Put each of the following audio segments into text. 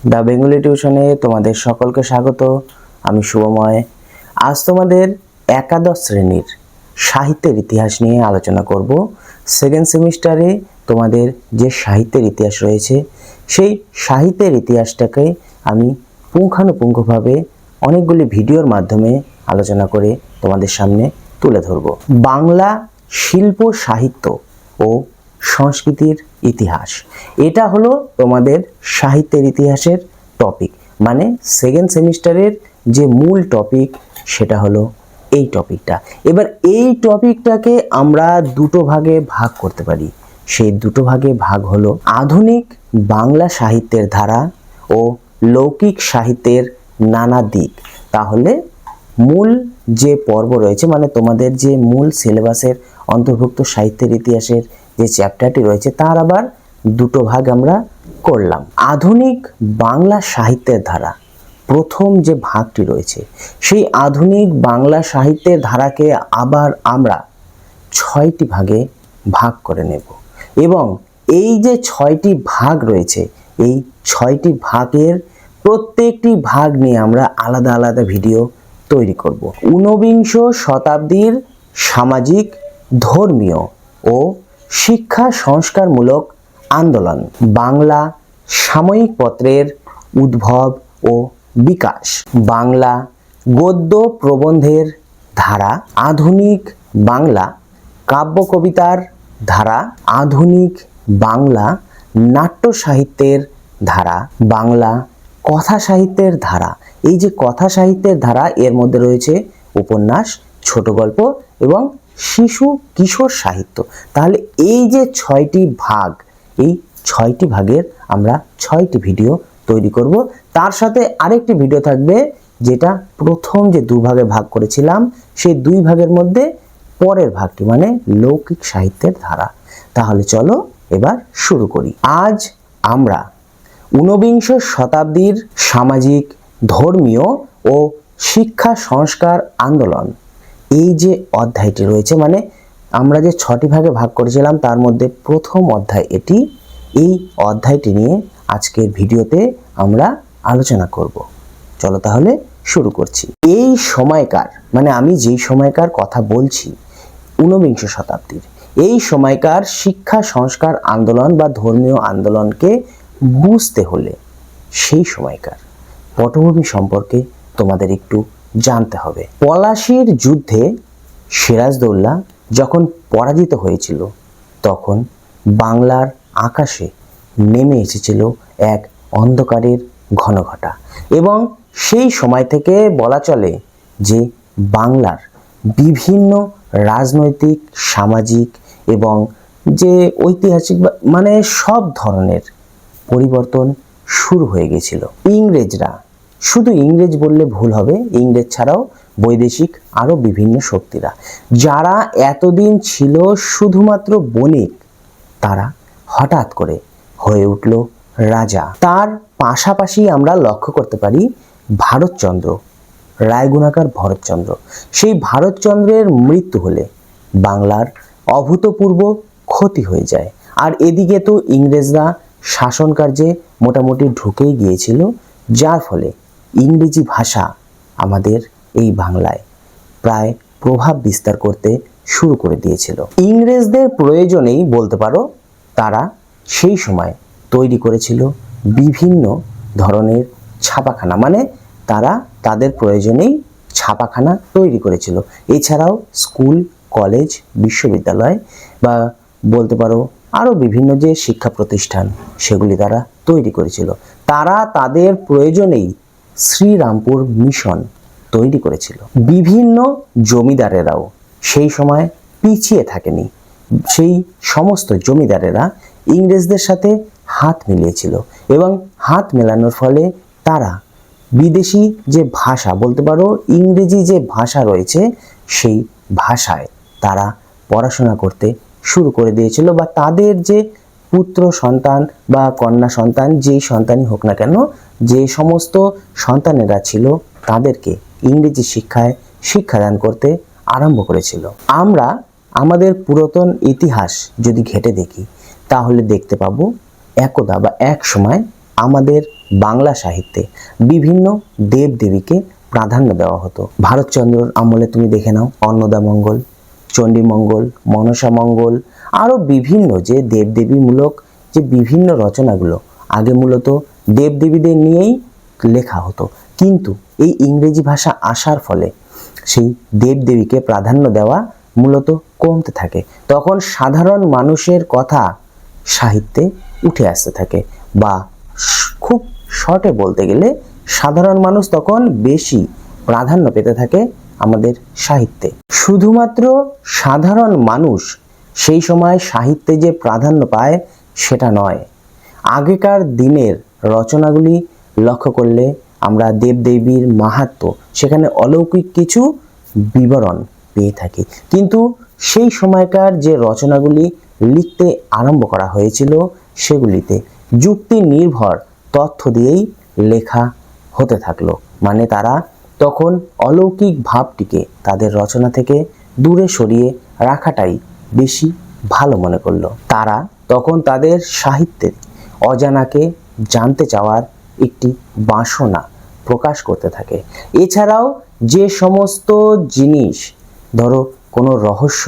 The Bengali টিউশনে তোমাদের সকলকে স্বাগত। আমি শুভময়। আজ তোমাদের একাদশ শ্রেণীর সাহিত্যের ইতিহাস নিয়ে আলোচনা করব। সেকেন্ড সেমিস্টারে তোমাদের যে সাহিত্যের ইতিহাস রয়েছে সেই সাহিত্যের ইতিহাসটাকে আমি পুঙ্খানুপুঙ্খভাবে অনেকগুলি ভিডিওর মাধ্যমে আলোচনা করে তোমাদের সামনে তুলে ধরব। বাংলা শিল্প সাহিত্য ও সংস্কৃতির ইতিহাস, এটা হলো তোমাদের সাহিত্যের ইতিহাসের টপিক, মানে সেকেন্ড সেমিস্টারের যে মূল টপিক সেটা হলো এই টপিকটা। এবার এই টপিকটাকে আমরা দুটো ভাগে ভাগ করতে পারি। সেই দুটো ভাগে ভাগ হলো আধুনিক বাংলা সাহিত্যের ধারা ও লৌকিক সাহিত্যের নানা দিক। তাহলে মূল যে পর্ব রয়েছে, মানে তোমাদের যে মূল সিলেবাসের অন্তর্ভুক্ত সাহিত্যের ইতিহাসের যে চ্যাপ্টারটি রয়েছে তার আবার দুটো ভাগ আমরা করলাম। আধুনিক বাংলা সাহিত্যের ধারা প্রথম যে ভাগটি রয়েছে সেই আধুনিক বাংলা সাহিত্যের ধারাকে আবার আমরা 6টি ভাগে ভাগ করে নেব এবং এই যে 6টি ভাগ রয়েছে এই 6টি ভাগের প্রত্যেকটি ভাগ নিয়ে আমরা আলাদা আলাদা ভিডিও তৈরি করব। ঊনবিংশ শতাব্দীর সামাজিক, ধর্মীয় ও শিক্ষা সংস্কারমূলক আন্দোলন, বাংলা সাময়িক পত্রের উদ্ভব ও বিকাশ, বাংলা গদ্য প্রবন্ধের ধারা, আধুনিক বাংলা কাব্য কবিতার ধারা, আধুনিক বাংলা নাট্য সাহিত্যের ধারা, বাংলা কথা সাহিত্যের ধারা। এই যে কথা সাহিত্যের ধারা এর মধ্যে রয়েছে উপন্যাস, ছোট গল্প এবং শিশু কিশোর সাহিত্য। তাহলে এই যে 6টি ভাগ, এই 6টি ভাগের আমরা 6টি ভিডিও তৈরি করব। তার সাথে আরেকটি ভিডিও থাকবে যেটা প্রথম যে দুভাগে ভাগ করেছিলাম সেই দুই ভাগের মধ্যে পরের ভাগটি, মানে লৌকিক সাহিত্যের ধারা। তাহলে চলো এবার শুরু করি। আজ আমরা ঊনবিংশ শতাব্দীর সামাজিক, ধর্মীয় ও শিক্ষা সংস্কার আন্দোলন, এই যে অধ্যায়টি রয়েছে, মানে আমরা যে 6টি ভাগে ভাগ করেছিলাম তার মধ্যে প্রথম অধ্যায় এটি। এই অধ্যায়টি নিয়ে আজকের ভিডিওতে আমরা আলোচনা করব। চলো তাহলে শুরু করছি। এই সময়কার, মানে আমি যেই সময়কার কথা বলছি ঊনবিংশ শতাব্দীর, এই সময়কার শিক্ষা সংস্কার আন্দোলন বা ধর্মীয় আন্দোলনকে বুঝতে হলে সেই সময়কার পটভূমি সম্পর্কে তোমাদের একটু জানতে হবে। পলাশীর যুদ্ধে সিরাজদৌল্লা যখন পরাজিত হয়েছিল তখন বাংলার আকাশে নেমে এসেছিল এক অন্ধকারের ঘনঘটা এবং সেই সময় থেকে বলা চলে যে বাংলার বিভিন্ন রাজনৈতিক, সামাজিক এবং যে ঐতিহাসিক, মানে সব ধরনের পরিবর্তন শুরু হয়ে গেছিল। ইংরেজরা, শুধু ইংরেজ বললে ভুল হবে, ইংরেজ ছাড়াও বৈদেশিক আরও বিভিন্ন শক্তিরা, যারা এতদিন ছিল শুধুমাত্র বণিক, তারা হঠাৎ করে হয়ে উঠল রাজা। তার পাশাপাশি আমরা লক্ষ্য করতে পারি ভারতচন্দ্র, রায়গুণাকার ভরতচন্দ্র, সেই ভারতচন্দ্রের মৃত্যু হলে বাংলার অভূতপূর্ব ক্ষতি হয়ে যায়। আর এদিকে তো ইংরেজরা শাসন কার্যে মোটামুটি ঢুকেই গিয়েছিল, যার ফলে ইংরেজি ভাষা আমাদের এই বাংলায় প্রায় প্রভাব বিস্তার করতে শুরু করে দিয়েছিল। ইংরেজদের প্রয়োজনেই বলতে পারো তারা সেই সময় তৈরি করেছিল বিভিন্ন ধরনের ছাপাখানা, মানে তারা তাদের প্রয়োজনেই ছাপাখানা তৈরি করেছিল। এছাড়াও স্কুল, কলেজ, বিশ্ববিদ্যালয় বা বলতে পারো আরও বিভিন্ন যে শিক্ষা প্রতিষ্ঠান সেগুলি তারা তৈরি করেছিল। তারা তাদের প্রয়োজনেই শ্রীরামপুর মিশন তৈরি করেছিল। বিভিন্ন জমিদারেরাও সেই সময় পিছিয়ে থাকেনি, সেই সমস্ত জমিদারেরা ইংরেজদের সাথে হাত মিলিয়েছিল এবং হাত মেলানোর ফলে তারা বিদেশি যে ভাষা, বলতে পারো ইংরেজি যে ভাষা রয়েছে সেই ভাষায় তারা পড়াশোনা করতে শুরু করে দিয়েছিল, বা তাদের যে পুত্র সন্তান বা কন্যা সন্তান, যেই সন্তানই হোক না কেন, যে সমস্ত সন্তানেরা ছিল তাদেরকে ইংরেজি শিক্ষায় শিক্ষাদান করতে আরম্ভ করেছিল। আমরা আমাদের পুরাতন ইতিহাস যদি ঘেঁটে দেখি তাহলে দেখতে পাবো একদা বা এক সময় আমাদের বাংলা সাহিত্যে বিভিন্ন দেবদেবীকে প্রাধান্য দেওয়া হতো। ভারতচন্দ্রর আমলে তুমি দেখে নাও অন্নদামঙ্গল, চণ্ডীমঙ্গল, মনসামঙ্গল, আরও বিভিন্ন যে দেবদেবীমূলক যে বিভিন্ন রচনাগুলো আগে মূলত দেবদেবীদের নিয়েই লেখা হতো, কিন্তু এই ইংরেজি ভাষা আসার ফলে সেই দেবদেবীকে প্রাধান্য দেওয়া মূলত কমতে থাকে। তখন সাধারণ মানুষের কথা সাহিত্যে উঠে আসতে থাকে, বা খুব শর্টে বলতে গেলে সাধারণ মানুষ তখন বেশি প্রাধান্য পেতে থাকে আমাদের সাহিত্যে। শুধুমাত্র সাধারণ মানুষ সেই সময় সাহিত্যে যে প্রাধান্য পায় সেটা নয়, আগেকার দিনের রচনাগুলি লক্ষ্য করলে আমরা দেবদেবীর মাহাত্ম্য সেখানে অলৌকিক কিছু বিবরণ পেয়ে থাকি। কিন্তু সেই সময়কার যে রচনাগুলি লিখতে আরম্ভ করা হয়েছিল সেগুলিতে যুক্তি নির্ভর তথ্য দিয়েই লেখা হতে থাকলো, মানে তারা তখন অলৌকিক ভাবটিকে তাদের রচনা থেকে দূরে সরিয়ে রাখাটাই বেশি ভালো মনে করলো। তারা তখন তাদের সাহিত্যের অজানাকে জানতে চাওয়ার একটি বাসনা প্রকাশ করতে থাকে। এছাড়াও যে সমস্ত জিনিস ধরো কোনো রহস্য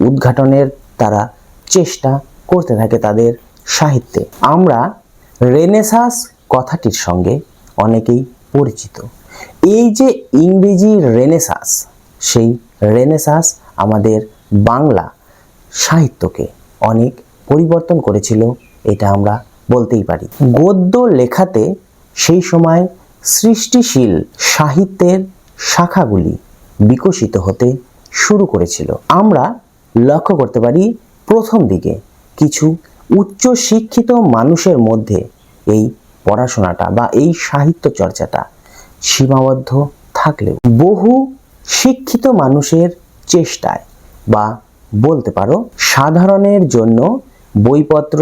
উদ্ঘাটনের তারা চেষ্টা করতে থাকে তাদের সাহিত্যে। আমরা রেনেসাঁস কথাটির সঙ্গে অনেকেই পরিচিত। এই যে ইংরেজি রেনেসাঁস, সেই রেনেসাঁস আমাদের বাংলা সাহিত্যকে অনেক পরিবর্তন করেছিল, এটা আমরা বলতেই পারি। গদ্য লেখাতে সেই সময় সৃষ্টিশীল সাহিত্যের শাখাগুলি বিকশিত হতে শুরু করেছিল। আমরা লক্ষ্য করতে পারি প্রথম দিকে কিছু উচ্চ শিক্ষিত মানুষের মধ্যে এই পড়াশোনাটা বা এই সাহিত্য চর্চাটা সীমাবদ্ধ থাকলেও বহু শিক্ষিত মানুষের চেষ্টায় বা বলতে পারো সাধারণের জন্য বইপত্র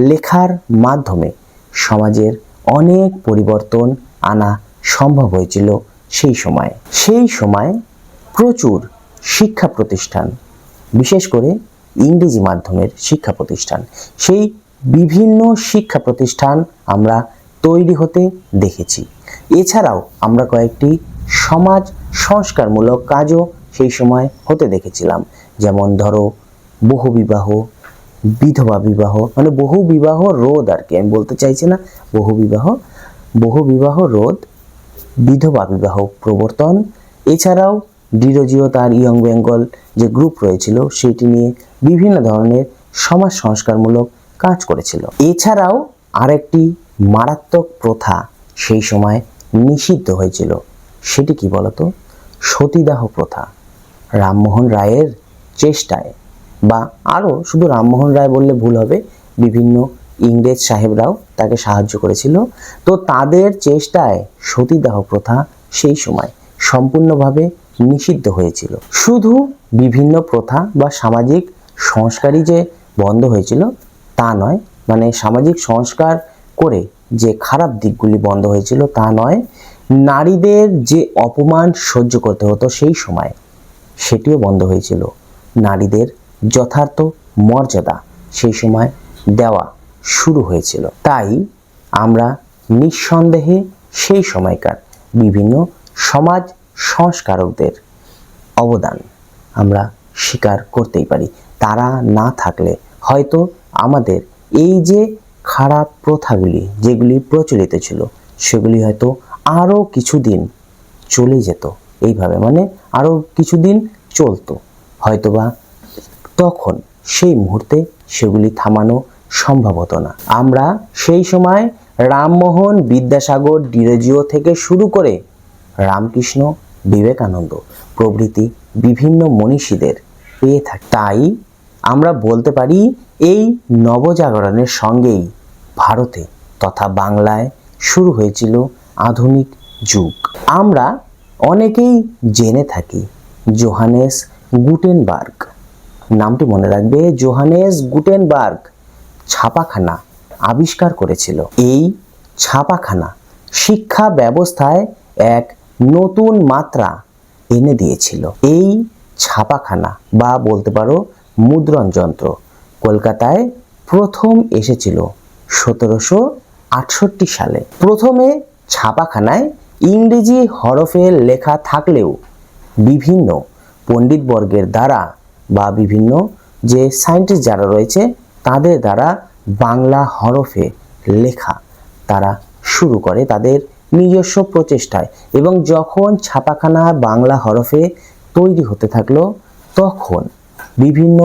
লেখার মাধ্যমে সমাজের অনেক পরিবর্তন আনা সম্ভব হয়েছিল সেই সময়। সেই সময় প্রচুর শিক্ষা প্রতিষ্ঠান, বিশেষ করে ইংরেজি মাধ্যমের শিক্ষা প্রতিষ্ঠান, সেই বিভিন্ন শিক্ষা প্রতিষ্ঠান আমরা তৈরি হতে দেখেছি। এছাড়াও আমরা কয়েকটি সমাজ সংস্কারমূলক কাজও সেই সময় হতে দেখেছিলাম, যেমন ধরো বহুবিবাহ, বিধবা বিবাহ, মানে বহু বিবাহ রোধ আর কি, আমি বলতে চাইছি না বহু বিবাহ রোধ, বিধবা বিবাহ প্রবর্তন। এছাড়াও ডিরোজিও তার ইয়ং বেঙ্গল যে গ্রুপ রয়েছিল সেটি নিয়ে বিভিন্ন ধরনের সমাজ সংস্কারমূলক কাজ করেছিল। এছাড়াও আরেকটি মারাত্মক প্রথা সেই সময় নিষিদ্ধ হয়েছিল, সেটি কি বলতো? সতীদাহ প্রথা। রামমোহন রায়ের চেষ্টায়, বা আরও শুধু রামমোহন রায় বললে ভুল হবে, বিভিন্ন ইংরেজ সাহেবরাও তাকে সাহায্য করেছিল। তো তাদের চেষ্টায় সতীদাহ প্রথা সেই সময় সম্পূর্ণভাবে নিষিদ্ধ হয়েছিল। শুধু বিভিন্ন প্রথা বা সামাজিক সংস্কারই যে বন্ধ হয়েছিল তা নয়, মানে সামাজিক সংস্কার করে যে খারাপ দিকগুলি বন্ধ হয়েছিল তা নয়, নারীদের যে অপমান সহ্য করতে হতো সেই সময় সেটিও বন্ধ হয়েছিল। নারীদের যথার্থ মর্যাদা সেই সময় দেওয়া শুরু হয়েছিল। তাই আমরা নিঃসন্দেহে সেই সময়কার বিভিন্ন সমাজ সংস্কারকদের অবদান আমরা স্বীকার করতেই পারি। তারা না থাকলে হয়তো আমাদের এই যে খারাপ প্রথাগুলি যেগুলি প্রচলিত ছিল সেগুলি হয়তো আরও কিছুদিন চলে যেত, এইভাবে মানে আরও কিছুদিন চলতো, হয়তোবা তখন সেই মুহূর্তে সেগুলি থামানো সম্ভব হতো না। আমরা সেই সময় রামমোহন, বিদ্যাসাগর, ডিরোজিও থেকে শুরু করে রামকৃষ্ণ, বিবেকানন্দ প্রভৃতি বিভিন্ন মনীষীদের পেয়ে থাকি। তাই আমরা বলতে পারি এই নবজাগরণের সঙ্গেই ভারতে তথা বাংলায় শুরু হয়েছিল আধুনিক যুগ। আমরা অনেকেই জেনে থাকি জোহানেস গুটেনবার্গ, নামটি মনে রাখবে, জোহানেস গুটেনবার্গ ছাপাখানা আবিষ্কার করেছিল। এই ছাপাখানা শিক্ষা ব্যবস্থায় এক নতুন মাত্রা এনে দিয়েছিল। এই ছাপাখানা বা বলতে পারো মুদ্রণ যন্ত্র কলকাতায় প্রথম এসেছিল 1868 সালে প্রথমে ছাপাখানায় ইংরেজি হরফে লেখা থাকলেও বিভিন্ন পণ্ডিতবর্গের দ্বারা বা বিভিন্ন যে সায়েন্টিস্ট যারা রয়েছে তাদের দ্বারা বাংলা হরফে লেখা তারা শুরু করে তাদের নিজস্ব প্রচেষ্টায়। এবং যখন ছাপাখানা বাংলা হরফে তৈরি হতে থাকলো তখন বিভিন্ন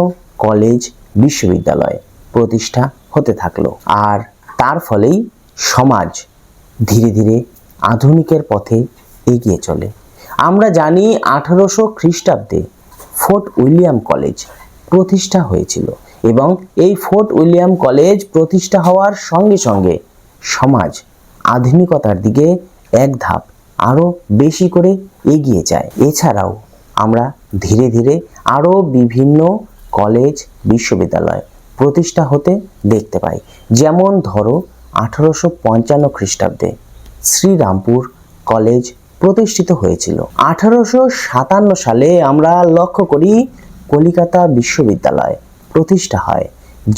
কলেজ বিশ্ববিদ্যালয় প্রতিষ্ঠা হতে থাকলো। আর তার ফলেই সমাজ ধীরে ধীরে আধুনিকের পথে এগিয়ে চলে। আমরা জানি 1800 খ্রিস্টাব্দে ফোর্ট উইলিয়াম কলেজ প্রতিষ্ঠা হয়েছিল এবং এই ফোর্ট উইলিয়াম কলেজ প্রতিষ্ঠা হওয়ার সঙ্গে সঙ্গে সমাজ আধুনিকতার দিকে এক ধাপ আরও বেশি করে এগিয়ে যায়। এছাড়াও আমরা ধীরে ধীরে আরও বিভিন্ন কলেজ বিশ্ববিদ্যালয় প্রতিষ্ঠা হতে দেখতে পাই। যেমন ধরো 1855 খ্রিস্টাব্দে শ্রীরামপুর কলেজ প্রতিষ্ঠিত হয়েছিল। 1857 সালে আমরা লক্ষ্য করি কলিকাতা বিশ্ববিদ্যালয় প্রতিষ্ঠা হয়,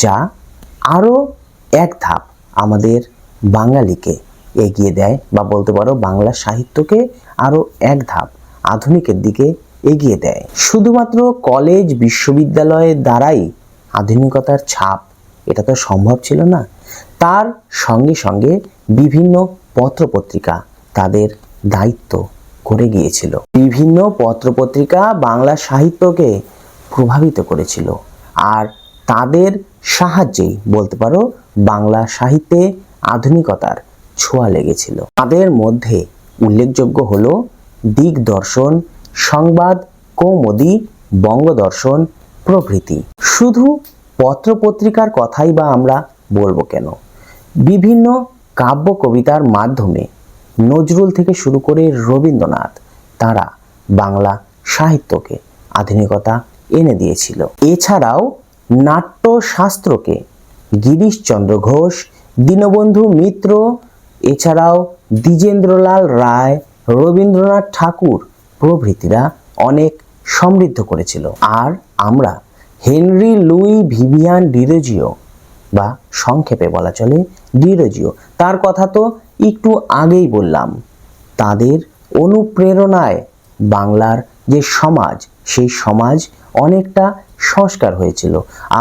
যা আরও এক ধাপ আমাদের বাঙালিকে এগিয়ে দেয় বা বলতে পারো বাংলা সাহিত্যকে আরও এক ধাপ আধুনিকের দিকে এগিয়ে দেয়। শুধুমাত্র কলেজ বিশ্ববিদ্যালয়ের দ্বারাই আধুনিকতার ছাপ এটা তো সম্ভব ছিল না। তার সঙ্গে সঙ্গে বিভিন্ন পত্রপত্রিকা তাদের দায়িত্ব করে গিয়েছিল। বিভিন্ন পত্রপত্রিকা বাংলা সাহিত্যকে প্রভাবিত করেছিল আর তাদের সাহায্যেই বলতে পারো বাংলা সাহিত্যে আধুনিকতার ছোঁয়া লেগেছিল। তাদের মধ্যে উল্লেখযোগ্য হলো দিগদর্শন, সংবাদ, কৌমুদী, বঙ্গদর্শন প্রভৃতি। শুধু পত্রপত্রিকার কথাই বা আমরা বলবো কেন, বিভিন্ন কাব্য কবিতার মাধ্যমে নজরুল থেকে শুরু করে রবীন্দ্রনাথ তারা বাংলা সাহিত্যকে আধুনিকতা এনে দিয়েছিল। এছাড়াও নাট্যশাস্ত্রকে গিরিশচন্দ্র ঘোষ, দীনবন্ধু মিত্র, এছাড়াও দ্বিজেন্দ্রলাল রায়, রবীন্দ্রনাথ ঠাকুর প্রভৃতিরা অনেক সমৃদ্ধ করেছিল। আর আমরা হেনরি লুই ভিভিয়ান ডিরোজিও বা সংক্ষেপে বলা চলে ডিরোজিও, তার কথা তো একটু আগেই বললাম। তাদের অনুপ্রেরণায় বাংলার যে সমাজ সেই সমাজ অনেকটা সংস্কার হয়েছিল।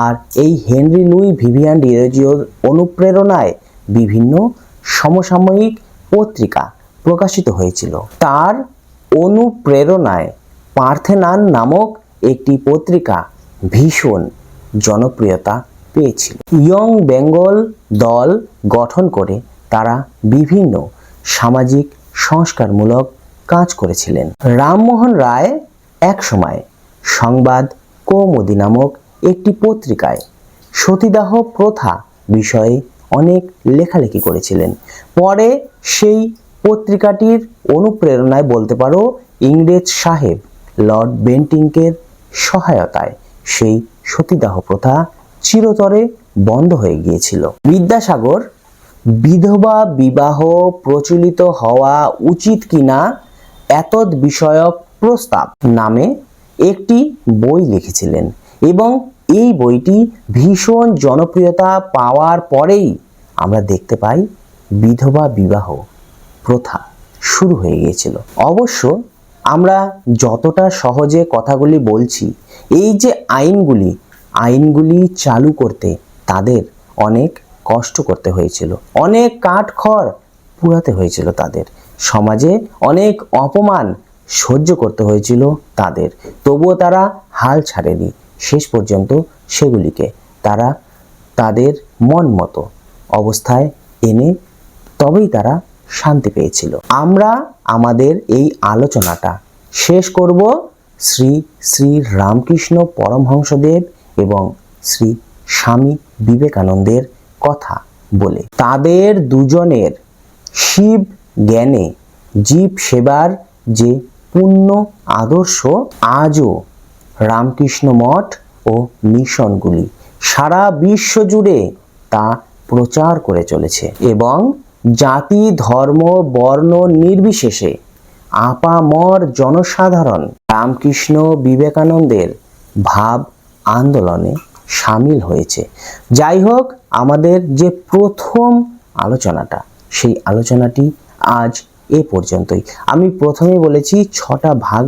আর এই হেনরি লুই ভিভিয়ান ডিরোজিওর অনুপ্রেরণায় বিভিন্ন সমসাময়িক পত্রিকা প্রকাশিত হয়েছিল। তার অনুপ্রেরণায় পার্থেনান নামক একটি পত্রিকা ভীষণ জনপ্রিয়তা পেয়েছিল। ইয়ং বেঙ্গল দল গঠন করে তারা বিভিন্ন সামাজিক সংস্কারমূলক কাজ করেছিলেন। রামমোহন রায় একসময় সংবাদ কৌমুদী নামক একটি পত্রিকায় সতীদাহ প্রথা বিষয়ে অনেক লেখালেখি করেছিলেন। পরে সেই পত্রিকাটির অনুপ্রেরণায় বলতে পারো ইংরেজ সাহেব লর্ড বেন্টিংকের সহায়তায় সেই সতীদাহ প্রথা চিরতরে বন্ধ হয়ে গিয়েছিল। বিদ্যাসাগর বিধবা বিবাহ প্রচলিত হওয়া উচিত কিনা এতদ বিষয়ক প্রস্তাব নামে একটি বই লিখেছিলেন এবং এই বইটি ভীষণ জনপ্রিয়তা পাওয়ার পরেই আমরা দেখতে পাই বিধবা বিবাহ প্রথা শুরু হয়ে গিয়েছিল। অবশ্য আমরা যতটা সহজে কথাগুলি বলছি, এই যে আইনগুলি চালু করতে তাদের অনেক কষ্ট করতে হয়েছিল, অনেক কাঠখড় পুড়াতে হয়েছিল, তাদের সমাজে অনেক অপমান সহ্য করতে হয়েছিল তাদের, তবুও তারা হাল ছাড়েনি। শেষ পর্যন্ত সেগুলিকে তারা তাদের মন মতো অবস্থায় এনে তবেই তারা শান্তি পেয়েছিল। আমরা আমাদের এই আলোচনাটা শেষ করব শ্রী শ্রী রামকৃষ্ণ পরমহংসদেব এবং শ্রী স্বামী বিবেকানন্দের কথা বলে। তাদের দুজনের শিব জ্ঞানে জীব সেবার যে পূর্ণ আদর্শ আজও রামকৃষ্ণ মঠ ও মিশনগুলি সারা বিশ্ব জুড়ে তা প্রচার করে চলেছে এবং জাতি ধর্ম বর্ণ নির্বিশেষে আপামর জনসাধারণ রামকৃষ্ণ বিবেকানন্দের ভাব আন্দোলনে সামিল হয়েছে। যাই হোক, আমাদের যে প্রথম আলোচনাটা, সেই আলোচনাটি আজ এ পর্যন্তই। আমি প্রথমেই বলেছি 6টা ভাগ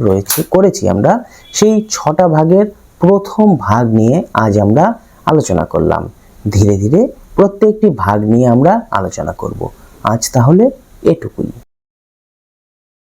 করেছি আমরা, সেই 6টা ভাগের প্রথম ভাগ নিয়ে আজ আমরা আলোচনা করলাম। ধীরে ধীরে প্রত্যেকটি ভাগ নিয়ে আমরা আলোচনা করব। আজ তাহলে এটুকুই।